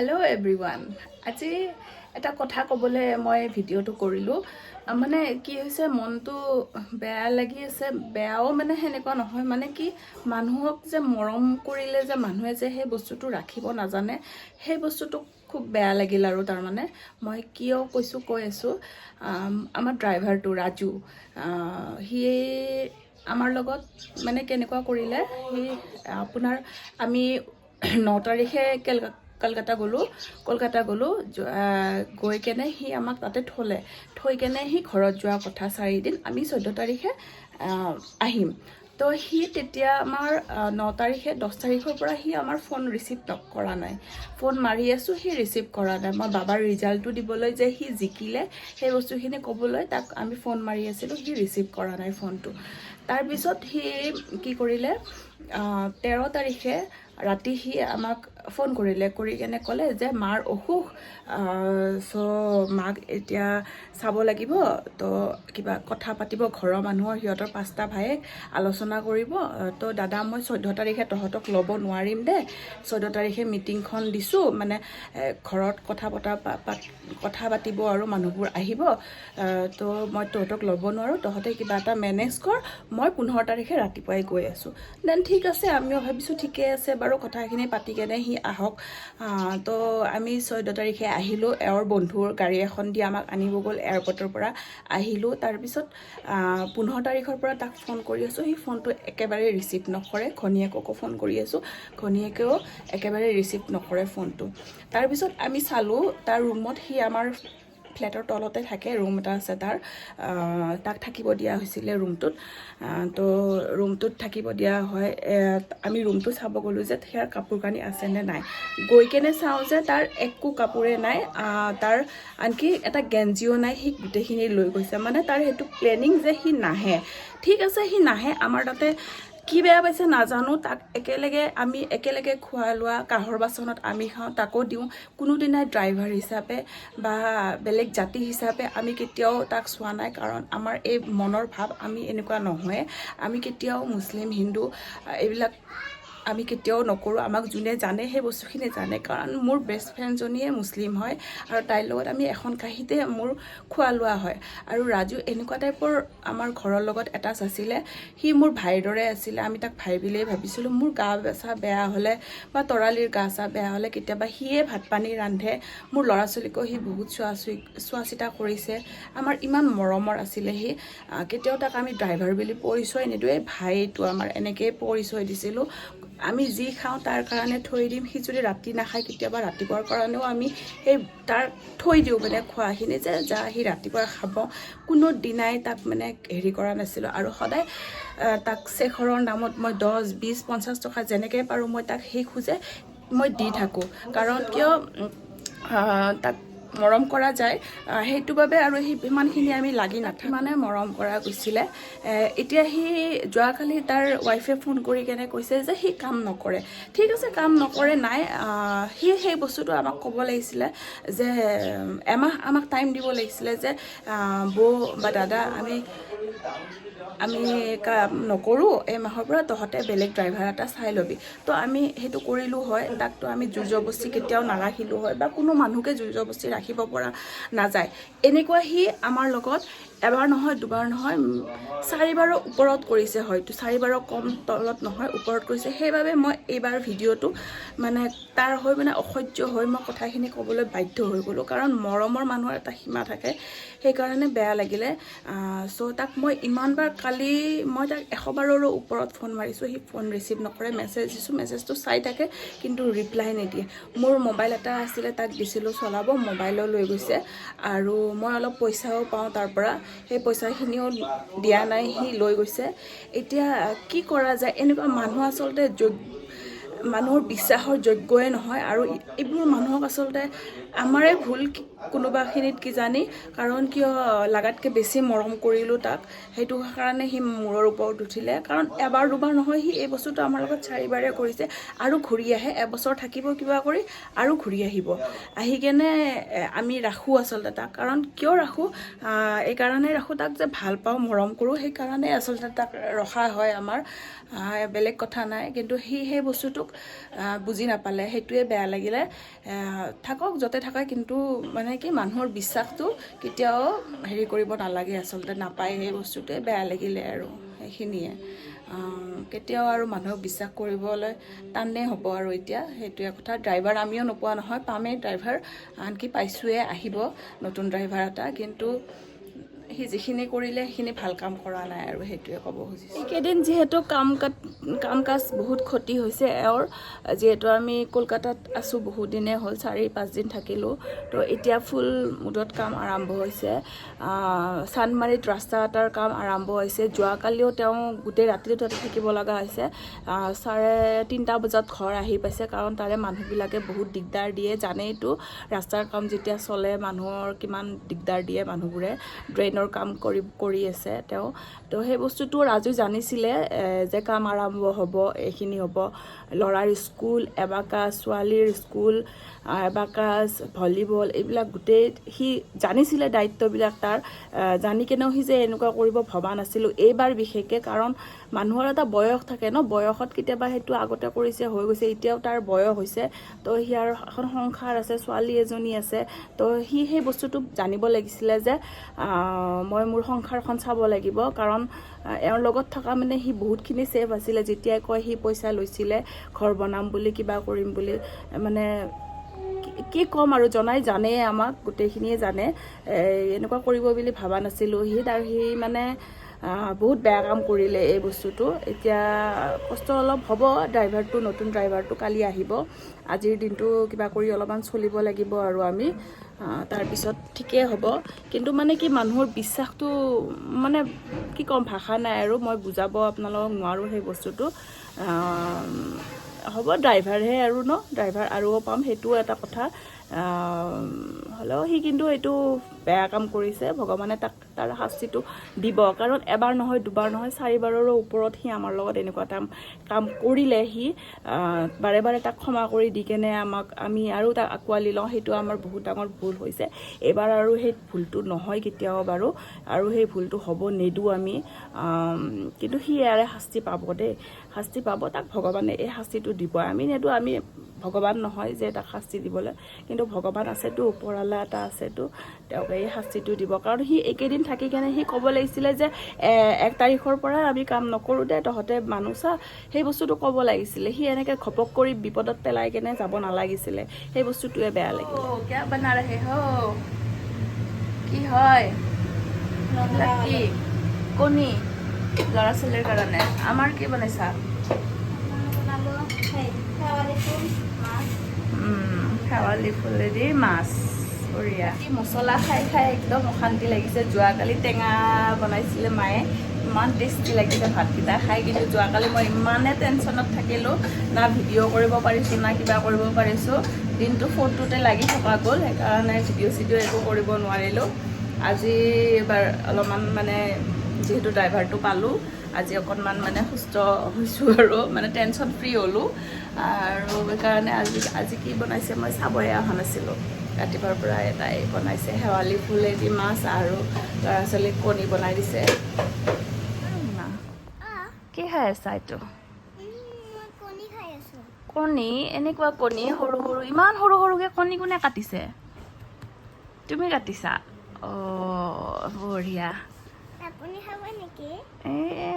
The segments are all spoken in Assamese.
হেল্ল' এভৰিৱান আজি এটা কথা ক'বলৈ মই ভিডিঅ'টো কৰিলোঁ মানে কি হৈছে মনটো বেয়া লাগি আছে বেয়াও মানে সেনেকুৱা নহয় মানে কি মানুহক যে মৰম কৰিলে যে মানুহে যে সেই বস্তুটো ৰাখিব নাজানে সেই বস্তুটো খুব বেয়া লাগিল আৰু তাৰমানে মই কিয় কৈছোঁ কৈ আছোঁ আমাৰ ড্ৰাইভাৰটো ৰাজু সি আমাৰ লগত মানে কেনেকুৱা কৰিলে সি আপোনাৰ আমি 9 তাৰিখে কলকাতা গ'লোঁ গৈ কেনে সি আমাক তাতে থৈ কেনে সি ঘৰত যোৱা কথা 4 দিন আমি 14 তাৰিখে আহিম তো সি তেতিয়া আমাৰ 9 তাৰিখে 10 তাৰিখৰ পৰা সি আমাৰ ফোন ৰিচিভ কৰা নাই ফোন মাৰি আছোঁ সি ৰিচিভ কৰা নাই মই বাবাৰ ৰিজাল্টটো দিবলৈ যে সি জিকিলে সেই বস্তুখিনি ক'বলৈ তাক আমি ফোন মাৰি আছিলোঁ সি ৰিচিভ কৰা নাই ফোনটো তাৰপিছত সি কি কৰিলে 13 তাৰিখে ৰাতি সি আমাক ফোন কৰিলে কৰি কেনে ক'লে যে মাৰ অসুখ চ' মাক এতিয়া চাব লাগিব তো কিবা কথা পাতিব ঘৰৰ মানুহৰ সিহঁতৰ 5টা ভায়েক আলোচনা কৰিব তো দাদা মই 14 তাৰিখে তহঁতক ল'ব নোৱাৰিম দে 14 তাৰিখে মিটিংখন দিছোঁ মানে ঘৰত কথা পাতিব আৰু মানুহবোৰ আহিব তো মই তহঁতক ল'ব নোৱাৰোঁ তহঁতে কিবা এটা মেনেজ কৰ মই 15 তাৰিখে ৰাতিপুৱাই গৈ আছোঁ দেন ঠিক আছে আমিও ভাবিছোঁ ঠিকে আছে বাৰু কথাখিনি পাতি কেনে সি আহক তো আমি 14 তাৰিখে আহিলোঁ এওঁৰ বন্ধুৰ গাড়ী এখন দি আমাক আনিব গ'ল এয়াৰপৰ্টৰ পৰা আহিলোঁ তাৰপিছত 15 তাৰিখৰ পৰা তাক ফোন কৰি আছোঁ সি ফোনটো একেবাৰে ৰিচিভ নকৰে ঘনীয়েককো ফোন কৰি আছোঁ ঘনীয়েকেও একেবাৰে ৰিচিভ নকৰে ফোনটো তাৰপিছত আমি চালোঁ তাৰ ৰুমত সি আমাৰ ফ্লেটৰ তলতে থাকে ৰুম এটা আছে তাক থাকিব দিয়া হৈছিলে ৰুমটোত তো ৰুমটোত থাকিব দিয়া হয় আমি ৰুমটো চাব গ'লোঁ যে সেয়াৰ কাপোৰ কানি আছেনে নাই গৈ কেনে চাওঁ যে তাৰ একো কাপোৰে নাই তাৰ আনকি এটা গেঞ্জিও নাই সি গোটেইখিনি লৈ গৈছে মানে তাৰ সেইটো প্লেনিং যে সি নাহে ঠিক আছে সি নাহে আমাৰ তাতে কি বেয়া পাইছে নাজানো তাক আমি একেলগে খোৱা লোৱা কাঁহৰ বাচনত আমি খাওঁ তাকো দিওঁ কোনোদিনাই ড্ৰাইভাৰ হিচাপে বা বেলেগ জাতি হিচাপে আমি কেতিয়াও তাক চোৱা নাই কাৰণ আমাৰ এই মনৰ ভাৱ আমি এনেকুৱা নহয় আমি কেতিয়াও মুছলিম হিন্দু এইবিলাক আমি কেতিয়াও নকৰোঁ আমাক যোনে জানে সেই বস্তুখিনি জানে কাৰণ মোৰ বেষ্ট ফ্ৰেণ্ডজনীয়ে মুছলিম হয় আৰু তাইৰ লগত আমি এখন কাঁহীতে মোৰ খোৱা লোৱা হয় আৰু ৰাজু এনেকুৱা টাইপৰ আমাৰ ঘৰৰ লগত এটাচ আছিলে সি মোৰ ভাইৰ দৰে আছিলে আমি তাক ভাই বুলিয়েই ভাবিছিলোঁ মোৰ গা চা বেয়া হ'লে বা তৰালিৰ গা চা বেয়া হ'লে কেতিয়াবা সিয়ে ভাত পানী ৰান্ধে মোৰ ল'ৰা ছোৱালীকো সি বহুত চোৱা চিতা কৰিছে আমাৰ ইমান মৰমৰ আছিলে সি কেতিয়াও তাক আমি ড্ৰাইভাৰ বুলি পৰিচয় নিদিওঁ ভাইটো আমাৰ এনেকৈয়ে পৰিচয় দিছিলোঁ আমি যি খাওঁ তাৰ কাৰণে থৈ দিম সি যদি ৰাতি নাখায় কেতিয়াবা ৰাতিপুৱাৰ কাৰণেও আমি সেই তাৰ থৈ দিওঁ মানে খোৱাখিনি যে যা সি ৰাতিপুৱা খাব কোনো দিনাই তাক মানে হেৰি কৰা নাছিলোঁ আৰু সদায় তাক শেখৰৰ নামত মই 10, 20, 50 টকা যেনেকৈ পাৰোঁ মই তাক সেই খোজে মই দি থাকোঁ কাৰণ কিয় তাক মৰম কৰা যায় সেইটো বাবে আৰু সি ইমানখিনি আমি লাগি নাথাকোঁ মানে মৰম কৰা গৈছিলে এতিয়া সি যোৱাকালি তাৰ ৱাইফে ফোন কৰি কেনে কৈছে যে সি কাম নকৰে ঠিক আছে কাম নকৰে নাই সি সেই বস্তুটো আমাক ক'ব লাগিছিলে যে এমাহ আমাক টাইম দিব লাগিছিলে যে বৌ বা দাদা আমি কাম নকৰোঁ এই মাহৰ পৰা তহঁতে বেলেগ ড্ৰাইভাৰ এটা চাই ল'বি তো আমি সেইটো কৰিলোঁ হয় তাকতো আমি জোৰ জবস্তি কেতিয়াও নাৰাখিলোঁ হয় বা কোনো মানুহকে জোৰ জবস্তি ৰাখিব পৰা নাযায় এনেকুৱা সি আমাৰ লগত এবাৰ নহয় দুবাৰ নহয় 4বাৰৰ ওপৰত কৰিছে হয়তো 4বাৰৰ কম তলত নহয় ওপৰত কৰিছে সেইবাবে মই এইবাৰ ভিডিঅ'টো মানে তাৰ হৈ মানে অসহ্য হৈ মই কথাখিনি ক'বলৈ বাধ্য হৈ গ'লোঁ কাৰণ মৰমৰ মানুহৰ এটা সীমা থাকে সেইকাৰণে বেয়া লাগিলে চ' তাক মই ইমানবাৰ কালি মই তাক 100বাৰৰো ওপৰত ফোন মাৰিছোঁ সি ফোন ৰিচিভ নকৰে মেছেজ দিছোঁ মেছেজটো চাই থাকে কিন্তু ৰিপ্লাই নিদিয়ে মোৰ মোবাইল এটা আছিলে তাক দিছিলোঁ চলাব মোবাইলো লৈ গৈছে আৰু মই অলপ পইচাও পাওঁ তাৰ পৰা সেই পইচাখিনিও দিয়া নাই সি লৈ গৈছে এতিয়া কি কৰা যায় এনেকুৱা মানুহ আচলতে মানুহৰ বিশ্বাসৰ যোগ্যই নহয় আৰু এইবোৰ মানুহক আচলতে আমাৰে ভুল কোনোবাখিনিত কিজানি কাৰণ কিয় লাগাতকৈ বেছি মৰম কৰিলোঁ তাক সেইটো কাৰণে সি মূৰৰ ওপৰত উঠিলে কাৰণ এবাৰ দুবাৰ নহয় সি এই বস্তুটো আমাৰ লগত 4বাৰে কৰিছে আৰু ঘূৰি আহে এবছৰ থাকিব কিবা কৰি আৰু ঘূৰি আহি কেনে আমি ৰাখোঁ আচলতে তাক কাৰণ কিয় ৰাখোঁ এইকাৰণে ৰাখোঁ তাক যে ভাল পাওঁ মৰম কৰোঁ সেইকাৰণে আচলতে তাক ৰখা হয় আমাৰ বেলেগ কথা নাই কিন্তু সি সেই বস্তুটোক বুজি নাপালে সেইটোৱে বেয়া লাগিলে থাকক য'তে থাকে কিন্তু মানে কি মানুহৰ বিশ্বাসটো কেতিয়াও হেৰি কৰিব নালাগে আচলতে নাপায় সেই বস্তুটোৱে বেয়া লাগিলে আৰু সেইখিনিয়ে কেতিয়াও আৰু মানুহক বিশ্বাস কৰিবলৈ টানেই হ'ব আৰু এতিয়া সেইটোৱে কথা ড্ৰাইভাৰ আমিও নোপোৱা নহয় পামেই ড্ৰাইভাৰ আনকি পাইছোঁৱে আহিব নতুন ড্ৰাইভাৰ এটা কিন্তু সি যিখিনি কৰিলে সেইখিনি ভাল কাম কৰা নাই আৰু সেইটোৱে ক'ব খুজিছোঁ এইকেইদিন যিহেতু কাম কাজ বহুত ক্ষতি হৈছে এওঁৰ যিহেতু আমি কলকাতাত আছোঁ বহুত দিনে হ'ল 4-5 দিন থাকিলোঁ তো এতিয়া ফুল মুডত কাম আৰম্ভ হৈছে চানমাৰীত ৰাস্তা এটাৰ কাম আৰম্ভ হৈছে যোৱাকালিও তেওঁ গোটেই ৰাতিটো তাতে থাকিব লগা হৈছে 3:30 বজাত ঘৰ আহি পাইছে কাৰণ তাৰে মানুহবিলাকে বহুত দিগদাৰ দিয়ে জানেইতো ৰাস্তাৰ কাম যেতিয়া চলে মানুহৰ কিমান দিগদাৰ দিয়ে মানুহবোৰে ড্ৰেইনৰ কাম কৰি আছে তেওঁ তো সেই বস্তুটো ৰাজু জানিছিলে যে কাম আৰম্ভ হ'ব এইখিনি হ'ব ল'ৰাৰ স্কুল এবাকাছ ছোৱালীৰ স্কুল এবাকাছ ভলীবল এইবিলাক গোটেই সি জানিছিলে দায়িত্ববিলাক তাৰ জানি কেনেও সি যে এনেকুৱা কৰিব ভবা নাছিলোঁ এইবাৰ বিশেষকৈ কাৰণ মানুহৰ এটা বয়স থাকে ন বয়সত কেতিয়াবা সেইটো আগতে কৰিছে হৈ গৈছে এতিয়াও তাৰ বয়স হৈছে তো সিয়াৰ এখন সংসাৰ আছে ছোৱালী এজনী আছে তো সি সেই বস্তুটো জানিব লাগিছিলে যে মই মোৰ সংসাৰখন চাব লাগিব কাৰণ এওঁৰ লগত থকা মানে সি বহুতখিনি ছেফ আছিলে যেতিয়াই কয় সি পইচা লৈছিলে ঘৰ বনাম বুলি কিবা কৰিম বুলি মানে কি ক'ম আৰু জানেই আমাক গোটেইখিনিয়ে জানে এনেকুৱা কৰিব বুলি ভবা নাছিলোঁ সি মানে বহুত বেয়া কাম কৰিলে এই বস্তুটো এতিয়া কষ্ট অলপ হ'ব ড্ৰাইভাৰটো নতুন ড্ৰাইভাৰটো কালি আহিব আজিৰ দিনটো কিবা কৰি অলপমান চলিব লাগিব আৰু আমি তাৰপিছত ঠিকেই হ'ব কিন্তু মানে কি মানুহৰ বিশ্বাসটো মানে কি ক'ম ভাষা নাই আৰু মই বুজাব আপোনালোকক নোৱাৰোঁ সেই বস্তুটো হ'ব ড্ৰাইভাৰহে আৰু ন ড্ৰাইভাৰ আৰু পাম সেইটোও এটা কথা হ'লেও সি কিন্তু এইটো বেয়া কাম কৰিছে ভগৱানে তাক তাৰ শাস্তিটো দিব কাৰণ এবাৰ নহয় দুবাৰ নহয় 4বাৰৰো ওপৰত সি আমাৰ লগত এনেকুৱা এটা কাম কৰিলে সি বাৰে বাৰে তাক ক্ষমা কৰি দি কেনে আমি আৰু তাক আঁকোৱালি লওঁ সেইটো আমাৰ বহুত ডাঙৰ ভুল হৈছে এবাৰ আৰু সেই ভুলটো নহয় কেতিয়াও বাৰু আৰু সেই ভুলটো হ'ব নিদিওঁ আমি কিন্তু সি ইয়াৰে শাস্তি পাব দেই শাস্তি পাব তাক ভগৱানে এই শাস্তিটো দিব আমি নিদিওঁ আমি ভগৱান নহয় যে তাক শাস্তি দিবলৈ কিন্তু ভগৱান আছেতো ওপৰৱালা এটা আছেতো তেওঁক এই শাস্তিটো দিব কাৰণ সি এইকেইদিন থাকি কেনে সি ক'ব লাগিছিলে যে 1 তাৰিখৰ পৰা আমি কাম নকৰোঁ দে তহঁতে মানুহ চা সেই বস্তুটো ক'ব লাগিছিলে সি এনেকৈ ঘপক কৰি বিপদত পেলাই কেনে যাব নালাগিছিলে সেই বস্তুটোৱে বেয়া লাগিলে কিয় বনা ৰহে হো কি হয় কি কণী ল'ৰা ছোৱালীৰ কাৰণে আমাৰ কি বনাইছা শেৱালি ফুলেদি মাছ বঢ়িয়া মছলা খাই একদম অশান্তি লাগিছে যোৱাকালি টেঙা বনাইছিলে মায়ে ইমান টেষ্টি লাগিছে ভাতকেইটা খাই কিন্তু যোৱাকালি মই ইমানে টেনশ্যনত থাকিলোঁ না ভিডিঅ' কৰিব পাৰিছোঁ না কিবা কৰিব পাৰিছোঁ দিনটো ফোনটোতে লাগি থকা গ'ল সেইকাৰণে ভিডিঅ' একো কৰিব নোৱাৰিলোঁ আজি এবাৰ অলপমান মানে যিহেতু ড্ৰাইভাৰটো পালোঁ আজি অকণমান মানে সুস্থ হৈছোঁ আৰু মানে টেনশ্যন ফ্ৰী হ'লোঁ আৰু সেইকাৰণে আজি কি বনাইছে মই চাবহে অহা নাছিলোঁ ৰাতিপুৱাৰ পৰা এটাই বনাইছে শেৱালি ফুলেদি মাছ আৰু ল'ৰা ছোৱালীক কণী বনাই দিছে কি খাই আছা এইটো কণী এনেকুৱা কণী সৰু সৰু ইমান সৰু সৰুকৈ কণী কোনে কাটিছে তুমি কাটিছা বঢ়িয়া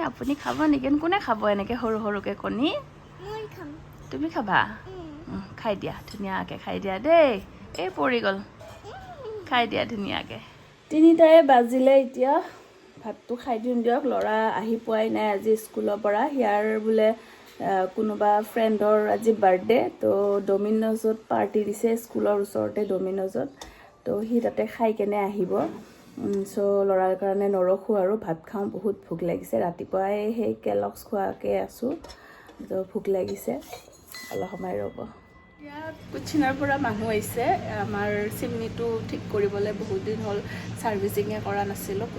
আপুনি খাব নেকি কোনে খাব এনেকৈ সৰু সৰুকৈ কণী তুমি খাবা খাই দিয়া ধুনীয়াকৈ খাই দিয়া দেই এই পৰি গ'ল খাই দিয়া ধুনীয়াকৈ 3টাই বাজিলে এতিয়া ভাতটো খাই দিওঁ দিয়ক ল'ৰা আহি পোৱাই নাই আজি স্কুলৰ পৰা সিয়াৰ বোলে কোনোবা ফ্ৰেণ্ডৰ আজি বাৰ্থডে তো ডমিন'জত পাৰ্টি দিছে স্কুলৰ ওচৰতে ডমিন'জত তো সি তাতে খাই কেনে আহিব চ' ল'ৰাৰ কাৰণে নৰখোঁ আৰু ভাত খাওঁ বহুত ভোক লাগিছে ৰাতিপুৱাই সেই কেলক্স খোৱাকৈ আছোঁ তো ভোক লাগিছে অলপ সময় ৰ'ব ইয়াত কুচিনাৰ পৰা মানুহ আহিছে আমাৰ চিমনিটো ঠিক কৰিবলৈ বহুত দিন হ'ল ছাৰ্ভিচিঙে কৰা নাছিলোঁ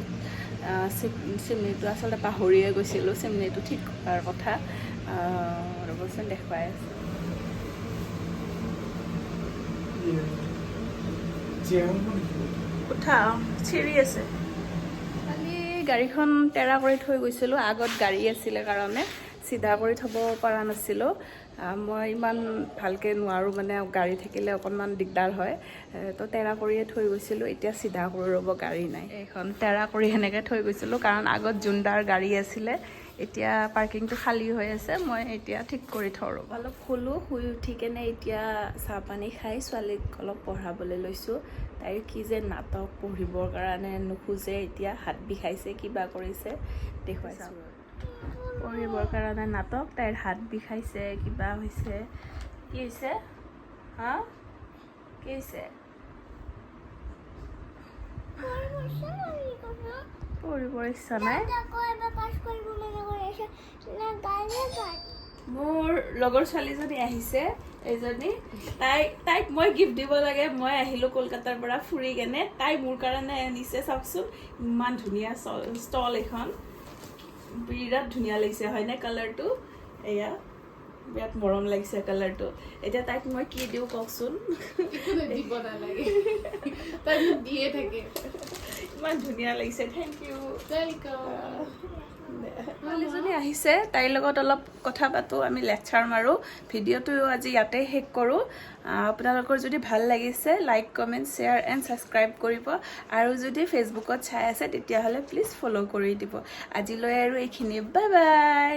চিমনিটো আচলতে পাহৰিয়ে গৈছিলোঁ চিমনিটো ঠিক কৰাৰ কথা ৰ'বচোন দেখুৱাই উঠা চিৰি আছে কালি গাড়ীখন তেৰা কৰি থৈ গৈছিলোঁ আগত গাড়ী আছিলে কাৰণে চিধা কৰি থ'ব পৰা নাছিলোঁ মই ইমান ভালকৈ নোৱাৰোঁ মানে গাড়ী থাকিলে অকণমান দিগদাৰ হয় তো তেৰা কৰিয়ে থৈ গৈছিলোঁ এতিয়া চিধা কৰি ৰ'ব গাড়ী নাই এইখন তেৰা কৰি সেনেকৈ থৈ গৈছিলোঁ কাৰণ আগত জোনদাৰ গাড়ী আছিলে এতিয়া পাৰ্কিংটো খালী হৈ আছে মই এতিয়া ঠিক কৰি থওঁ ৰ'ব অলপ শুলোঁ শুই উঠি কেনে এতিয়া চাহ পানী খাই ছোৱালীক অলপ পঢ়াবলৈ লৈছোঁ তাইৰ কি যে নাটক পঢ়িবৰ কাৰণে নোখোজে এতিয়া হাত বিষাইছে কিবা কৰিছে দেখুৱাইছোঁ পঢ়িবৰ কাৰণে নাটক তাইৰ হাত বিষাইছে কিবা হৈছে কি হৈছে হা কি হৈছে পঢ়িবৰ ইচ্ছা নাই মোৰ লগৰ ছোৱালীজনী আহিছে এইজনী তাইক মই গিফ্ট দিব লাগে মই আহিলোঁ কলকাতাৰ পৰা ফুৰি কেনে তাই মোৰ কাৰণে আনিছে চাওকচোন ইমান ধুনীয়া ষ্টল এখন বিৰাট ধুনীয়া লাগিছে হয়নে কালাৰটো এয়া বিৰাট মৰম লাগিছে কালাৰটো এতিয়া তাইক মই কি দিওঁ কওকচোন দিব নালাগে তাই দিয়ে থাকে ইমান ধুনীয়া লাগিছে থেংক ইউ ওয়েলকাম ছোৱালীজনী আহিছে তাইৰ লগত অলপ কথা পাতোঁ আমি লেকচাৰ মাৰোঁ ভিডিঅ'টো আজি ইয়াতে শেষ কৰোঁ আপোনালোকৰ যদি ভাল লাগিছে like comment share and subscribe কৰিব আৰু যদি ফেচবুকত চাই আছে তেতিয়াহ'লে প্লিজ ফ'ল' কৰি দিব আজিলৈ আৰু এইখিনি বাই বাই